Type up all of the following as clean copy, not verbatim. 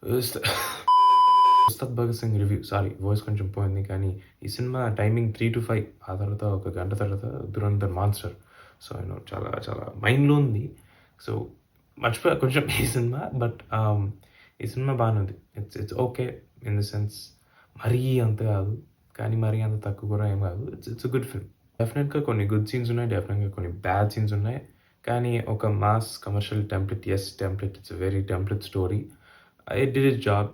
ఉస్తా 'Ustad Bhagat Singh' review sorry voice కొంచెం పోయింది. కానీ ఈ సినిమా టైమింగ్ 3-5 ఆ తర్వాత ఒక గంట తర్వాత 'ధురంధర్ మాన్‌స్టర్'. సో, చాలా చాలా మైండ్‌లో ఉంది. సో, మర్చిపోయా కొంచెం ఈ సినిమా. బట్ ఈ సినిమా బానే ఉంది. It's it's okay in the sense మరీ అంత కాదు. కానీ మరీ అంత తక్కువ కూడా ఏం కాదు. It's it's a good film. డెఫినెట్‌గా కొన్ని గుడ్ సీన్స్ ఉన్నాయి. డెఫినెట్‌గా కొన్ని బ్యాడ్ సీన్స్ ఉన్నాయి. కానీ ఒక mass commercial template template it's a very template story. It did it's job.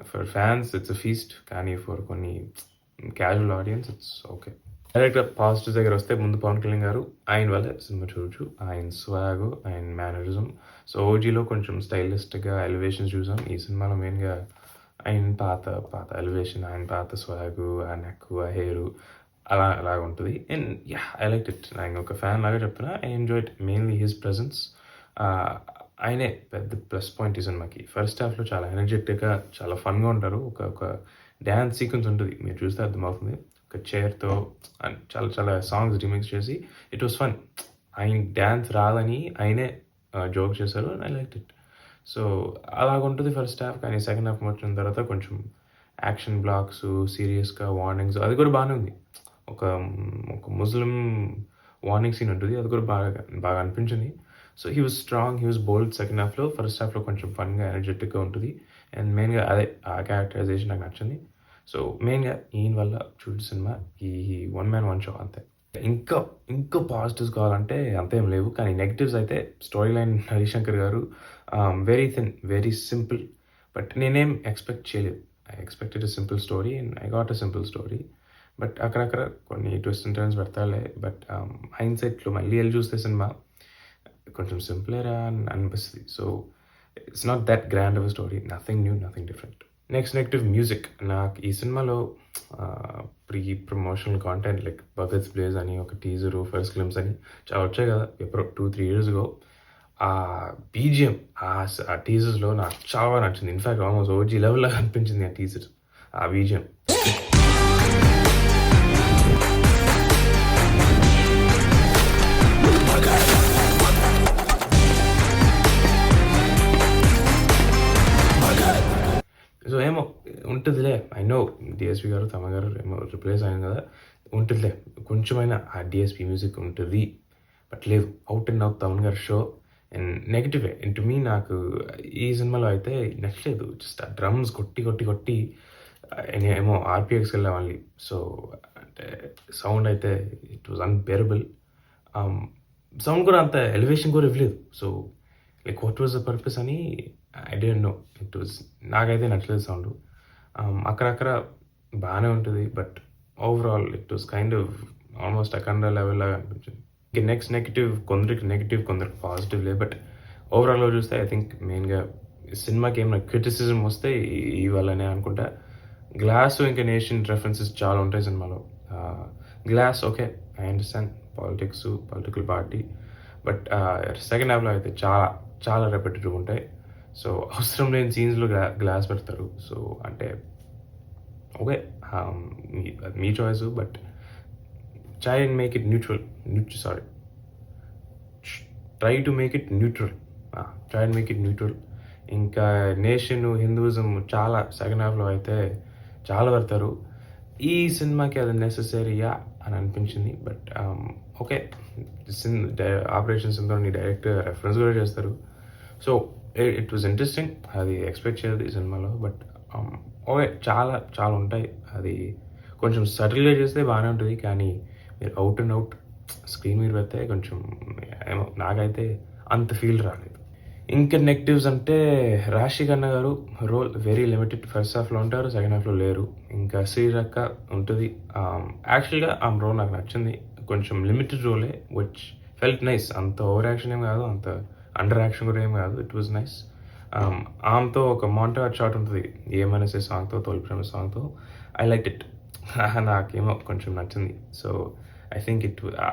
For fans it's a feast. కానీ ఫర్ కొన్ని క్యాజువల్ ఆడియన్స్ ఇట్స్ ఓకే. డైరెక్ట్‌గా పాజిటివ్స్ దగ్గరొస్తే ముందు 'పవన్ కళ్యాణ్' గారు ఆయన వల్లే సినిమా చూడొచ్చు. ఆయన స్వాగు, ఆయన మేనరిజం. సో, 'ఓజీలో' కొంచెం స్టైలిస్ట్‌గా ఎలివేషన్స్ చూసాం. ఈ సినిమాలో మెయిన్‌గా ఆయన పాత పాత ఎలివేషన్, ఆయన పాత స్వాగు, ఆ నెక్కు, ఆ హెయిరు అలాగుంటది. And yeah! I liked it. నేను ఒక ఫ్యాన్ లాగా చెప్తున్నా. I enjoyed mainly his presence. ఆయనే పెద్ద ప్లస్ పాయింట్ ఈ సినిమాకి. ఫస్ట్ హాఫ్‌లో చాలా ఎనర్జెటిక్‌గా, చాలా ఫన్‌గా ఉంటారు. ఒక ఒక డాన్స్ సీక్వెన్స్ ఉంటది. మీరు చూస్తే అర్థమవుతుంది. ఒక చైర్‌తో చాలా చాలా సాంగ్స్ రీమిక్స్ చేసి ఇట్ వాస్ ఫన్. ఆయనకి డాన్స్ రాదని ఆయనే జోక్ చేశారు. And I liked it. So, అలాగుంటది ఫస్ట్ హాఫ్. కానీ సెకండ్ హాఫ్ వచ్చిన తర్వాత కొంచెం యాక్షన్ బ్లాక్స్, సీరియస్‌గా వార్నింగ్స్ అది కూడా బానే ఉంది. ఒక ఒక ముస్లిం వార్నింగ్ సీన్ ఉంటది. అది కూడా బాగా బాగా అనిపించింది. So, he was strong. He was bold second హాఫ్‌లో. ఫస్ట్ హాఫ్‌లో కొంచెం ఫన్‌గా, ఎనర్జెటిక్‌గా ఉంటది. అండ్ మెయిన్‌గా అదే ఆ క్యారెక్టరైజేషన్ నాకు నచ్చింది. సో, మెయిన్‌గా ఈయన వల్ల చూడు సినిమా ఈ వన్ మ్యాన్ వన్ షో అంతే. ఇంకా ఇంకా పాజిటివ్స్ కావాలంటే అంతేం లేవు. కానీ నెగెటివ్స్ అయితే స్టోరీ లైన్ హరిశంకర్ గారు very thin, very simple. But నేనేం ఎక్స్‌పెక్ట్ చేయలేదు. I expected a simple story and I got a simple story. But అక్కడక్కడ కొన్ని ట్విస్ట్ అండ్ టర్న్స్ పెడతారులే. బట్ హైండ్‌సైట్‌లో మళ్ళీ ఎళ్లి చూస్తే సినిమా కొంచెం సింపులేరా అని అనిపిస్తది. So, it's not that grand of a story. Nothing new, nothing different. Next negative music. నాకు ఈ సినిమాలో pre promotional content like 'Bhagat place' అని ఒక టీజరు, ఫస్ట్ గ్లింప్స్ అని చాలా వచ్చాయి కదా! ఎప్పుడో 2-3 ఇయర్స్ అగో. ఆ బీజీఎం ఆ టీజర్స్‌లో నాకు చాలా నచ్చింది. ఇన్‌ఫాక్ట్ ఆల్‌మోస్ట్ ఓజీ లెవెల్ లాగా అనిపించింది ఆ టీజర్. ఆ బీజీఎం. సో, ఏమో ఉంటదిలే. ఐ నో డీఎస్‌పీ గారు, తమన్ గారు ఏమో రిప్లేస్ అయ్యాం కదా! ఉంటదిలే. కొంచెమైనా ఆ డీఎస్‌పీ మ్యూజిక్ ఉంటది. బట్ లేదు. ఔట్ అండ్ ఔట్ తమన్ గారి show. And నెగెటివే. And to me నాకు ఈ సినిమాలో అయితే నచ్చలేదు. జస్ట్ ఆ డ్రమ్స్ కొట్టి, కొట్టి, కొట్టి ఏమో ఆర్‌పీఎక్స్‌కెళ్ళా మళ్ళీ. సో, అంటే సౌండ్ అయితే it was unbearable. Ah, sound కూడా అంత ఎలివేషన్ కూడా ఇవ్వలేదు. So, like what was the purpose అని I didn't know. It was నాకైతే నచ్చలేదు సౌండు. అక్కడక్కడ బానే ఉంటది. But overall it was kind of almost 'Akhanda' level లాగా అనిపించింది. ఇక నెక్స్ట్ నెగెటివ్ కొందరికి నెగెటివ్, కొందరికి పాజిటివ్‌లే. బట్ ఓవరాల్‌గా చూస్తే ఐ థింక్ మెయిన్‌గా సినిమాకి ఏమైనా క్రిటిసిజం వస్తే ఈ వల్లనే అనుకుంటా. 'గ్లాస్' ఇంకా 'నేషన్' రెఫరెన్సెస్ చాలా ఉంటాయి సినిమాలో. 'Glass' okay. I understand politics, political party. But second హాఫ్‌లో అయితే చాలా చాలా రెపెటిటివ్ ఉంటాయి. సో, అవసరం లేని సీన్స్‌లో గ్లాస్ పెడతారు. సో, అంటే ఓకే. అది మీ choice. But try and make it neutral. Sorry. Try to make it neutral. Try and make it neutral. ఇంకా నేషన్, హిందూయిజం చాలా సెకండ్ హాఫ్‌లో అయితే చాలా పెడతారు. ఈ సినిమాకి అది నెసెసరీయా అని అనిపించింది. But okay. ఆపరేషన్ సింధూర్‌ని డైరెక్ట్ రెఫరెన్స్ కూడా చేస్తారు. So, it was interesting. అది ఎక్స్‌పెక్ట్ చేయలేదు ఈ సినిమాలో. But okay. చాలా చాలా ఉంటాయి. అది కొంచెం సటిల్‌గా చేస్తే బానే ఉంటది. కానీ మీరు ఔట్ అండ్ ఔట్ స్క్రీన్ మీద పెడితే కొంచెం ఏమో నాకైతే అంత ఫీల్ రాలేదు. ఇంకా నెగెటివ్స్ అంటే 'రాశి ఖన్నా' గారు రోల్ వెరీ లిమిటెడ్. ఫస్ట్ హాఫ్‌లో ఉంటారు. సెకండ్ హాఫ్‌లో లేరు. ఇంకా 'శ్రీరక్క' ఉంటది. యాక్చువల్‌గా ఆమె రోల్ నాకు నచ్చింది. కొంచెం లిమిటెడ్ రోలే విచ్ ఫెల్ట్ నైస్. అంత ఓవర్ యాక్షన్ ఏం కాదు. అంత అండర్ యాక్షన్ కూడా ఏం కాదు. It was nice. ఆమెతో ఒక మోంటాజ్ షాట్ ఉంటది. 'ఏమనసే' సాంగ్‌తో, 'తొలి ప్రేమ' సాంగ్‌తో. I liked it. నాకేమో కొంచెం నచ్చింది. సో, ఐ థింక్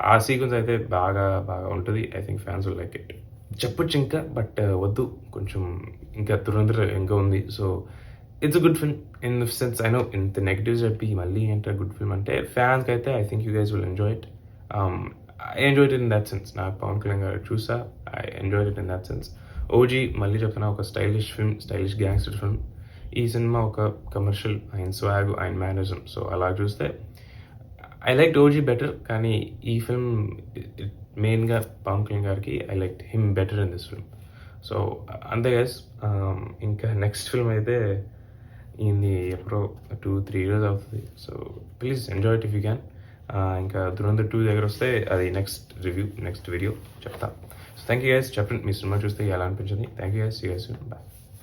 ఆ సీక్వెన్స్ అయితే బాగా బాగా ఉంటది. I think fans will like it. చెప్పొచ్చు ఇంకా. బట్ వద్దు. కొంచెం ఇంకా 'ధురంధర్' ఇంకా ఉంది. So, it's a good film in the sense I know ఇంత నెగెటివ్స్ చెప్పి మళ్ళీ ఏంట్రా గుడ్ ఫిల్మ్ అంటే ఫ్యాన్స్‌కైతే I think you guys will enjoy it. I enjoyed it in that sense. నాకు 'పవన్ కళ్యాణ్' గారు చూసా. I enjoyed it in that sense. OG మళ్ళీ చెప్తున్నా ఒక stylish film, stylish gangster film. ఈ సినిమా ఒక కమర్షియల్, ఆయన స్వాగ్, ఆయన మేనరిజం. సో అలా చూస్తే ఐ లైక్ ఓజీ బెటర్, కానీ ఈ ఫిల్మ్ మెయిన్గా పవన్ కళ్యాణ్ గారికి I like him better in this film. So అంతే గైస్. ఇంకా నెక్స్ట్ ఫిల్మ్ అయితే ఇది ఎప్పుడో 2-3 years అవుతుంది. So please enjoy it if you can. ఇంకా ధురంధర్ 2 దగ్గర వస్తే అది నెక్స్ట్ వీడియో చెప్తా. So thank you guys. చెప్పండి మీ సినిమా చూస్తే ఎలా అనిపించింది. Thank you guys. See you guys soon. Bye.